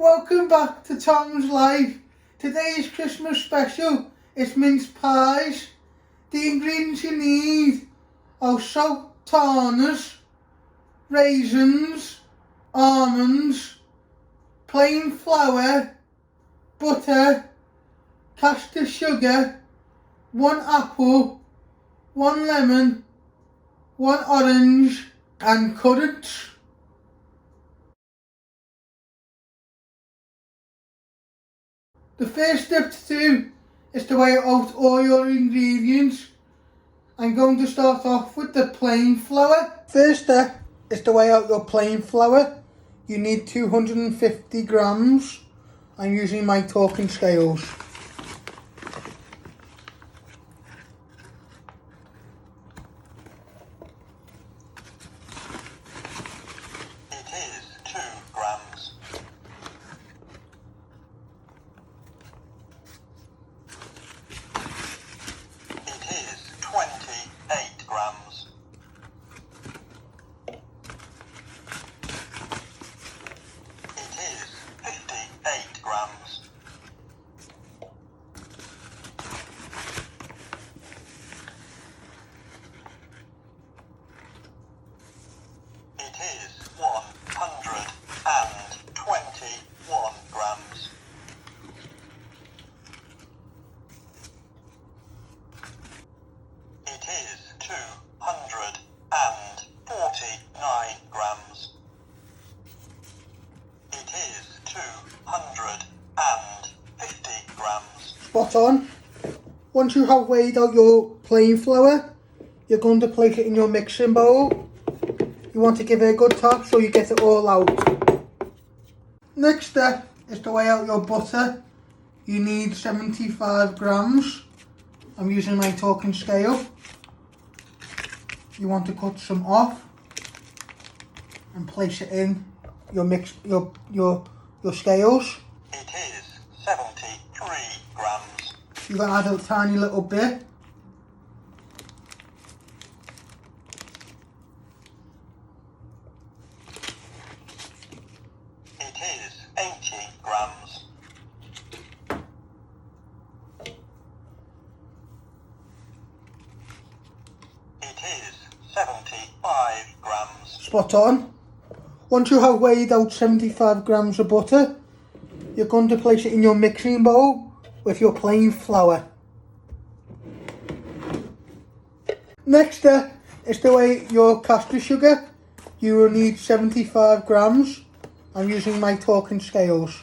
Welcome back to Tom's Life. Today's Christmas special is mince pies. The ingredients you need are sultanas, raisins, almonds, plain flour, butter, caster sugar, 1 apple, 1 lemon, 1 orange and currants. The first step to do is to weigh out all your ingredients. I'm going to start off with the plain flour. First step is to weigh out your plain flour. You need 250 grams. I'm using my talking scales. It is 2 grams. It is 28 grams. It is 58 grams. It is 121 grams. It is 249 grams. It is 250 grams. Spot on. Once you have weighed out your plain flour, you're going to place it in your mixing bowl. You want to give it a good tap so you get it all out. Next step is to weigh out your butter. You need 75 grams. I'm using my talking scale. You want to cut some off and place it in your your scales. It is 73 grams. You're going to add a tiny little bit. It is 80 grams. It is 75 grams. Spot on. Once you have weighed out 75 grams of butter, you're going to place it in your mixing bowl with your plain flour. Next step is to weigh your caster sugar. You will need 75 grams. I'm using my talking scales.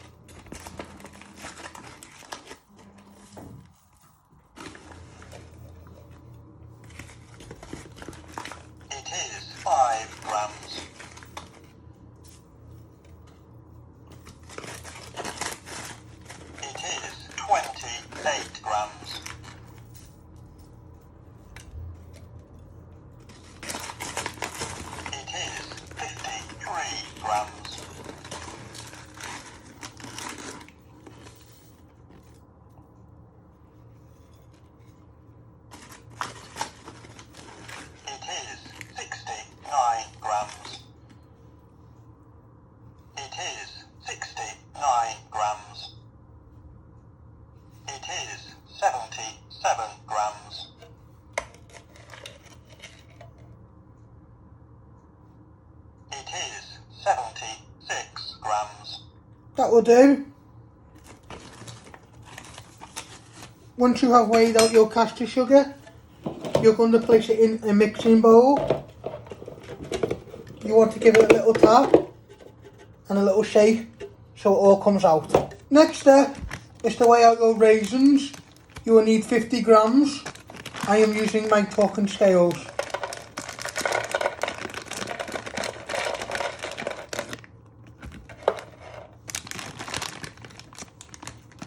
It is 5 grams. It is 28 grams. It is 53 grams. It is 69 grams. It is 69 grams. It is 77 grams. It is 76 grams. That will do. Once you have weighed out your caster sugar, you're going to place it in a mixing bowl. You want to give it a little tap and a little shake so it all comes out. Next step is to weigh out your raisins. You will need 50 grams. I am using my talking scales.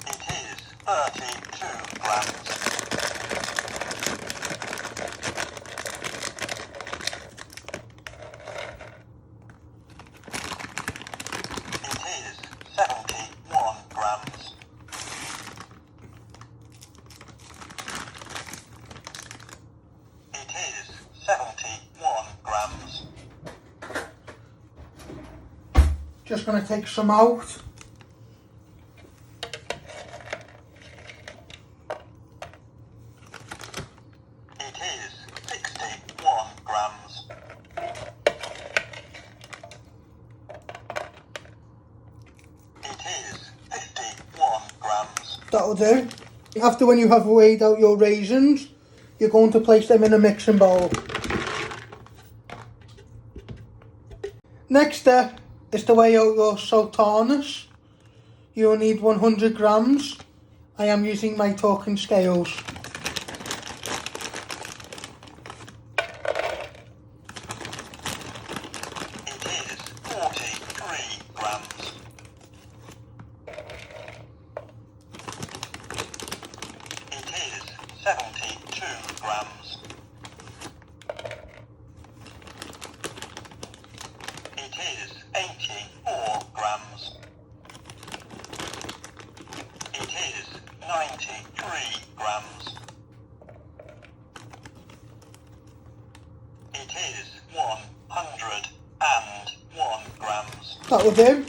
It is 32 grams. It is 71 grams. It is 71 grams. Just going to take some out. That'll do. After when you have weighed out your raisins, you're going to place them in a mixing bowl. Next step is to weigh out your sultanas. You will need 100 grams. I am using my talking scales. It is 43 grams. It is 72 grams. It is 84 grams. It is 93 grams. It is 101 grams. That will do.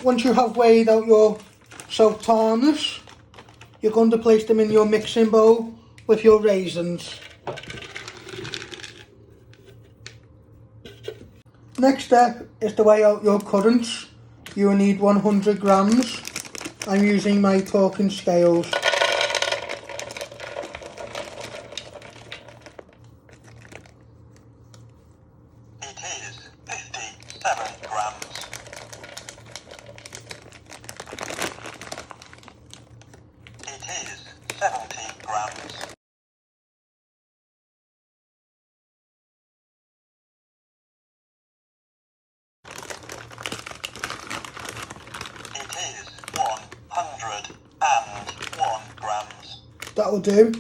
Once you have weighed out your sultanas, you're going to place them in your mixing bowl with your raisins. Next step is to weigh out your currants. You will need 100 grams. I'm using my talking scales. It is 57 grams. It is 70 grams. It is 101 grams. That'll do. It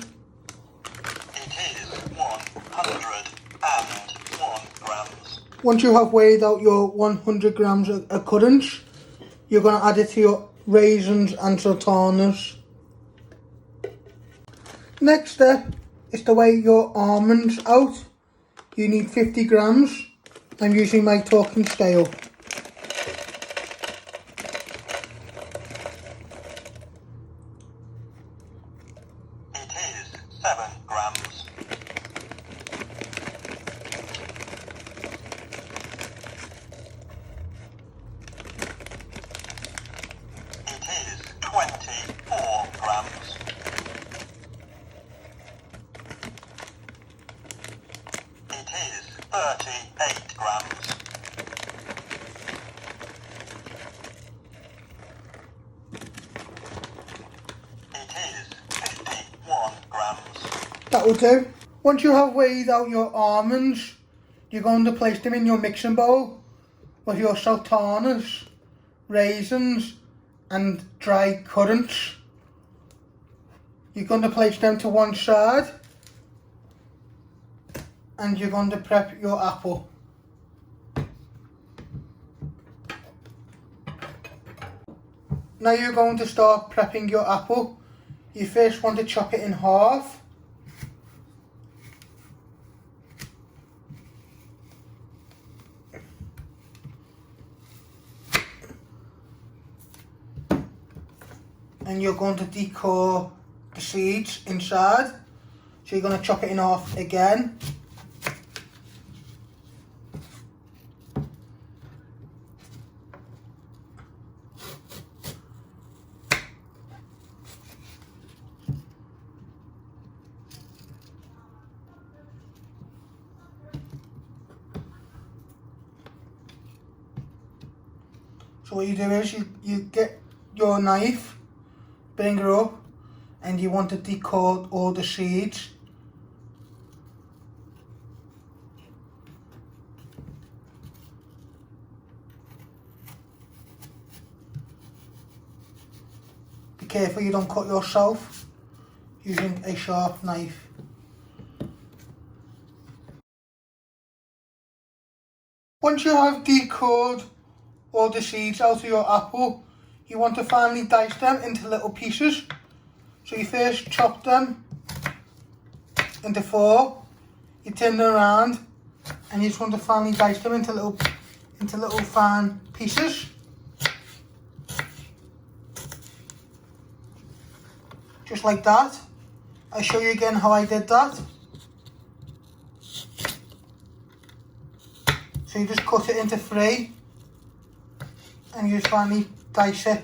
is 101 grams. Once you have weighed out your 100 grams of currants, you're going to add it to your raisins and sultanas. Next step is to weigh your almonds out. You need 50 grams. I'm using my talking scale. It is 7 grams. It is 24 grams. It is 38 grams. It is 51 grams. That will do. Once you have weighed out your almonds, you're going to place them in your mixing bowl with your sultanas, raisins and dried currants. You're going to place them to one side and you're going to prep your apple. Now you're going to start prepping your apple. You first want to chop it in half. And you're going to decore the seeds inside. So you're going to chop it in half again. So what you do is you get your knife, bring it up, and you want to decore all the seeds. Be careful you don't cut yourself using a sharp knife. Once you have decored all the seeds out of your apple, you want to finely dice them into little pieces. So you first chop them into 4, you turn them around and you just want to finely dice them into little fine pieces. Just like that. I'll show you again how I did that. So you just cut it into 3 and you just finally dice it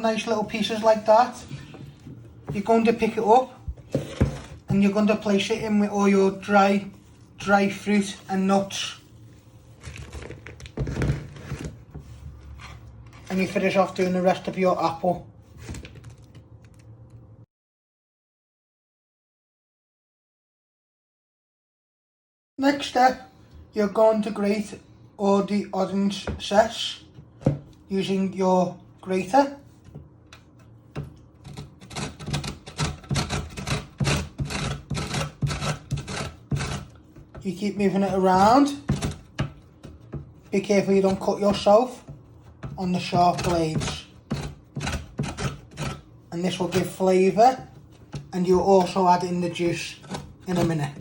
Nice little pieces like that. You're going to pick it up and you're going to place it in with all your dry fruit and nuts. And you finish off doing the rest of your apple. Next step, you're going to grate all the orange zest using your grater. You keep moving it around. Be careful you don't cut yourself on the sharp blades. And this will give flavour, and you'll also add in the juice in a minute.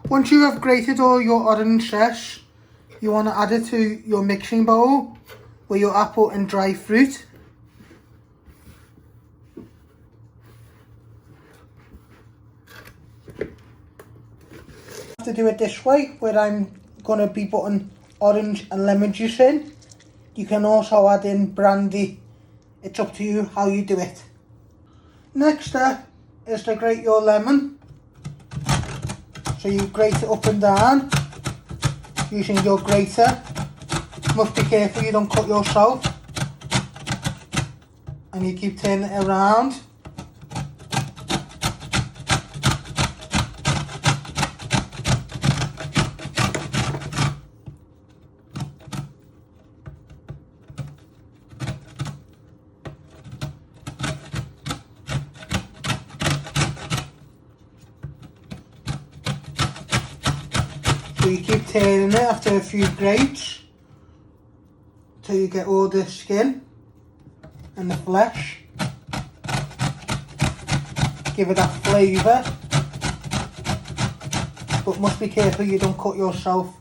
Once you have grated all your orange zest, you want to add it to your mixing bowl with your apple and dry fruit. To do it this way, where I'm going to be putting orange and lemon juice in. You can also add in brandy. It's up to you how you do it. Next step is to grate your lemon. So you grate it up and down using your grater. Must be careful you don't cut yourself. And you keep turning it around. So you keep turning it after a few grates till you get all the skin and the flesh. Give it that flavour, but must be careful you don't cut yourself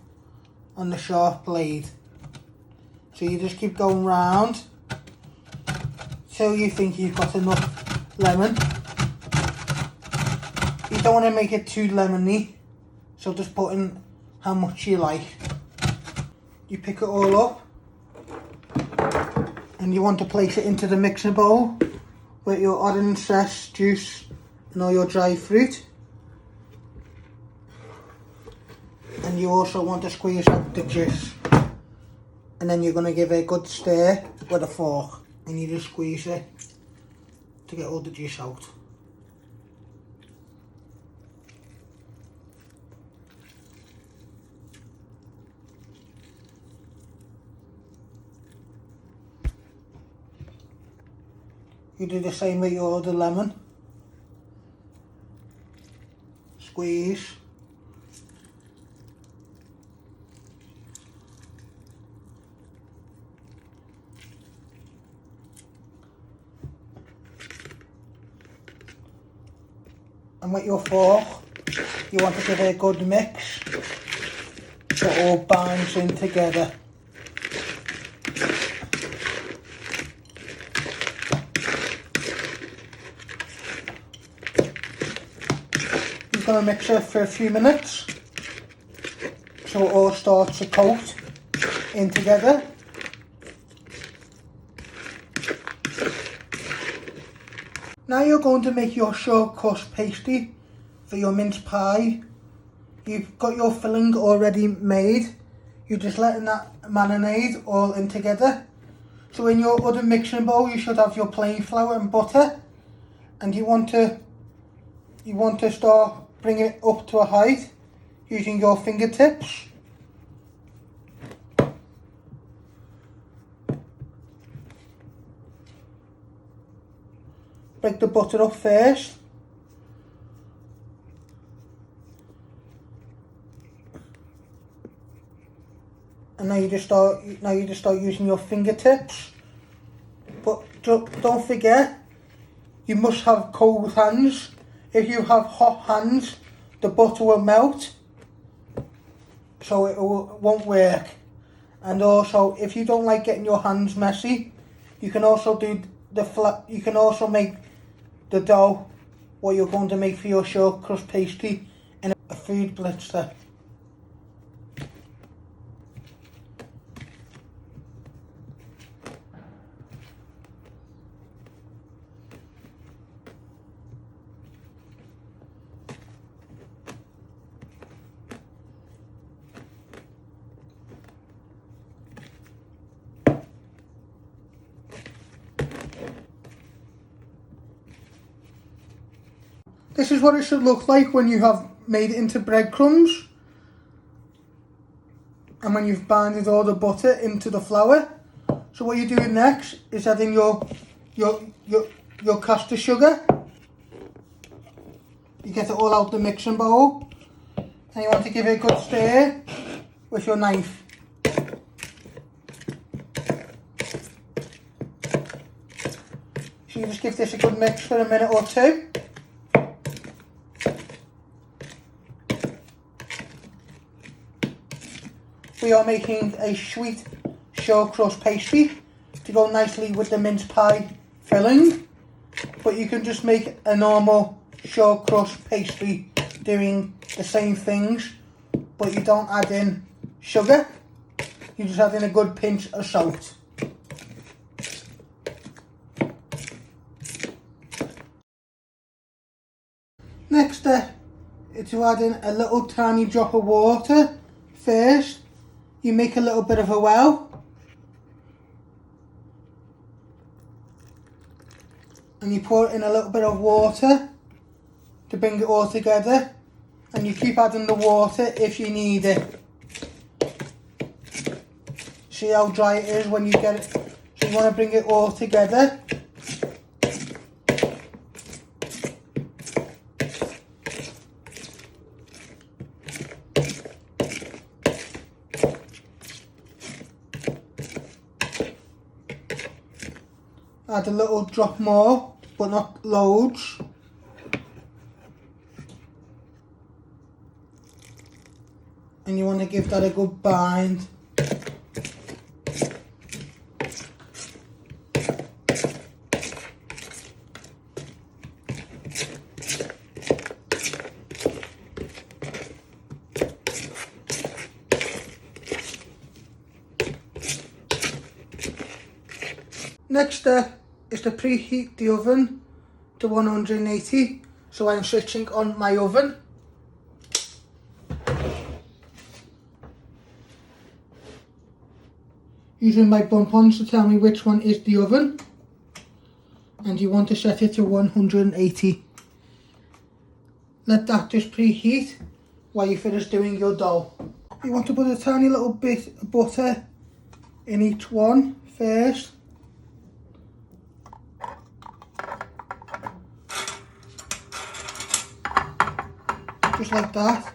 on the sharp blade. So you just keep going round till you think you've got enough lemon. You don't want to make it too lemony, so just put in how much you like. You pick it all up and you want to place it into the mixing bowl with your orange zest juice and all your dry fruit. And you also want to squeeze out the juice. And then you're going to give it a good stir with a fork and you just squeeze it to get all the juice out. You do the same with your other lemon. Squeeze. And with your fork, you want to give it a good mix so it all binds in together. You're going to mix it for a few minutes so it all starts to coat in together. Now you're going to make your short crust pasty for your mince pie. You've got your filling already made. You're just letting that marinade all in together. So in your other mixing bowl you should have your plain flour and butter, and you want to start bringing it up to a height using your fingertips. Break the butter up first. And now you just start using your fingertips. But don't forget, you must have cold hands. If you have hot hands, the butter will melt, so it won't work. And also, if you don't like getting your hands messy, you can also do you can also make the dough, what you're going to make for your short crust pastry, in a food blitzer. This is what it should look like when you have made it into breadcrumbs. And when you've binded all the butter into the flour. So what you're doing next is adding your caster sugar. You get it all out the mixing bowl. And you want to give it a good stir with your knife. So you just give this a good mix for a minute or two. We are making a sweet short crust pastry to go nicely with the mince pie filling. But you can just make a normal short crust pastry doing the same things, but you don't add in sugar. You just add in a good pinch of salt. Next step is to add in a little tiny drop of water first. You make a little bit of a well and you pour in a little bit of water to bring it all together, and you keep adding the water if you need it. See how dry it is when you get it, so you want to bring it all together. Add a little drop more, but not loads. And you want to give that a good bind. Next step is to preheat the oven to 180. So I'm switching on my oven. Using my bump-ons to tell me which one is the oven. And you want to set it to 180. Let that just preheat while you finish doing your dough. You want to put a tiny little bit of butter in each one first. Just like that.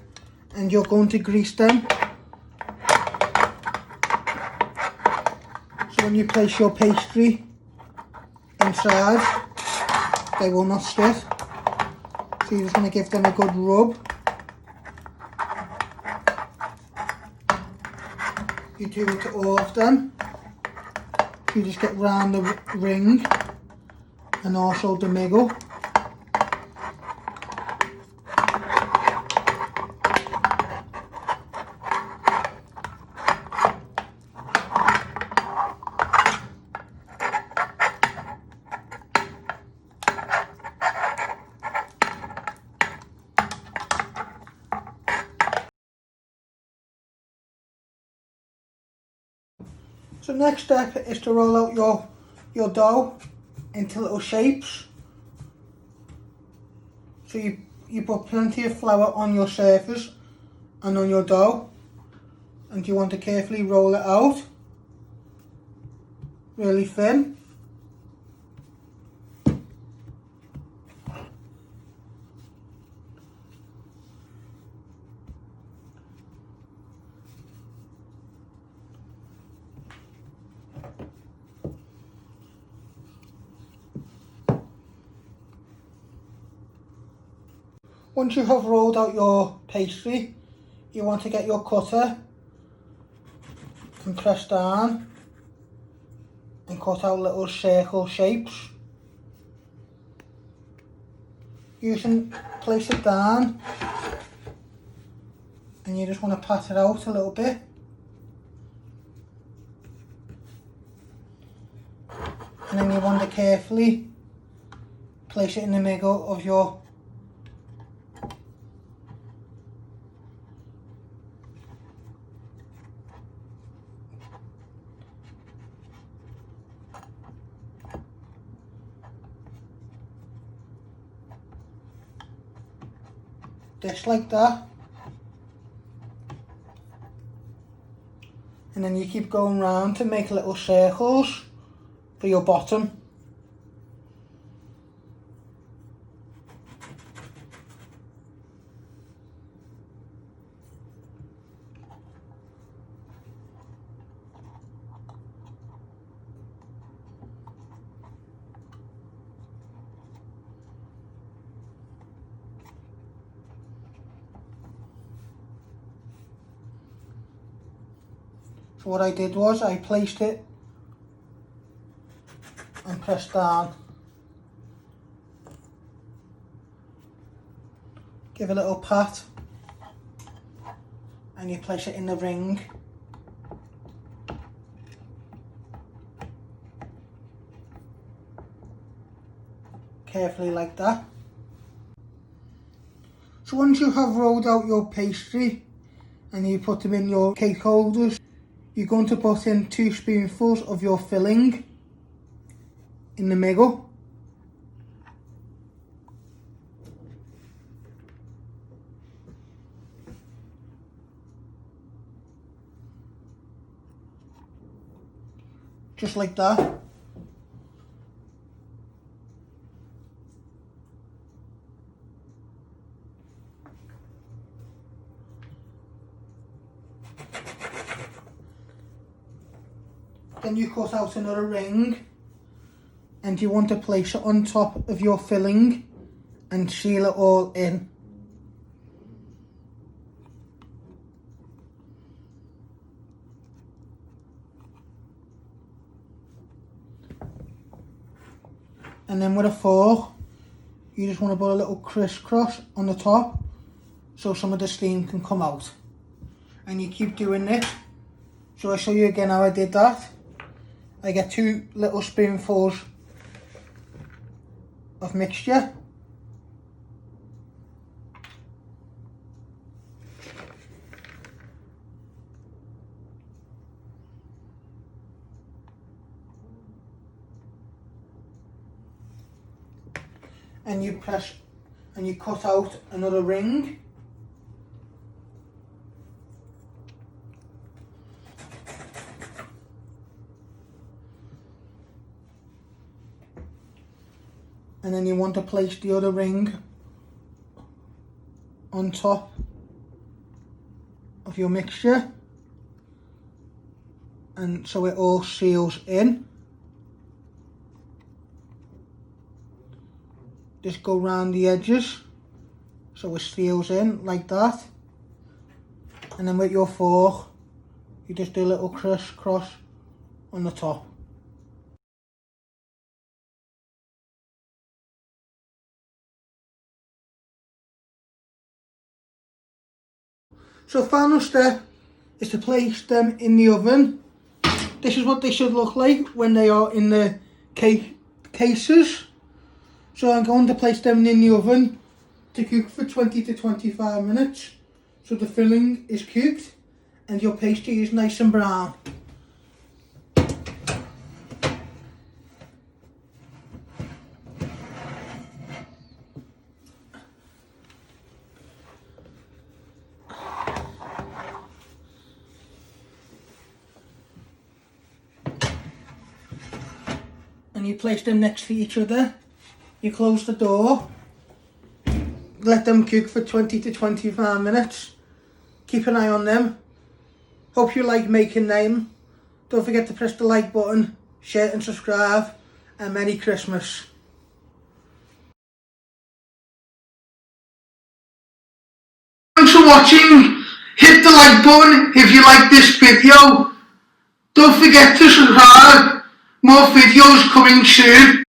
And you're going to grease them. So when you place your pastry inside, they will not stick. So you're just going to give them a good rub. You do it to all of them. You just get round the ring and also the middle. So next step is to roll out your dough into little shapes. So you put plenty of flour on your surface and on your dough, and you want to carefully roll it out really thin. Once you have rolled out your pastry, you want to get your cutter and press down and cut out little circle shapes. You can place it down and you just want to pat it out a little bit. And then you want to carefully place it in the middle of your This like that. And then you keep going round to make little circles for your bottom. So what I did was I placed it and pressed down. Give a little pat and you place it in the ring. Carefully like that. So once you have rolled out your pastry and you put them in your cake holders, you're going to put in 2 spoonfuls of your filling in the middle. Just like that. Then you cut out another ring and you want to place it on top of your filling and seal it all in. And then with a fork, you just want to put a little crisscross on the top so some of the steam can come out. And you keep doing this. So I'll show you again how I did that. I get 2 little spoonfuls of mixture. And you press and you cut out another ring. And then you want to place the other ring on top of your mixture, and so it all seals in. Just go round the edges so it seals in like that, and then with your fork you just do a little crisscross on the top. So final step is to place them in the oven. This is what they should look like when they are in the cake cases. So I'm going to place them in the oven to cook for 20 to 25 minutes. So the filling is cooked and your pastry is nice and brown. And you place them next to each other. You close the door. Let them cook for 20 to 25 minutes. Keep an eye on them. Hope you like making them. Don't forget to press the like button, share and subscribe, and Merry Christmas. Thanks for watching. Hit the like button if you like this video. Don't forget to subscribe. More videos coming soon.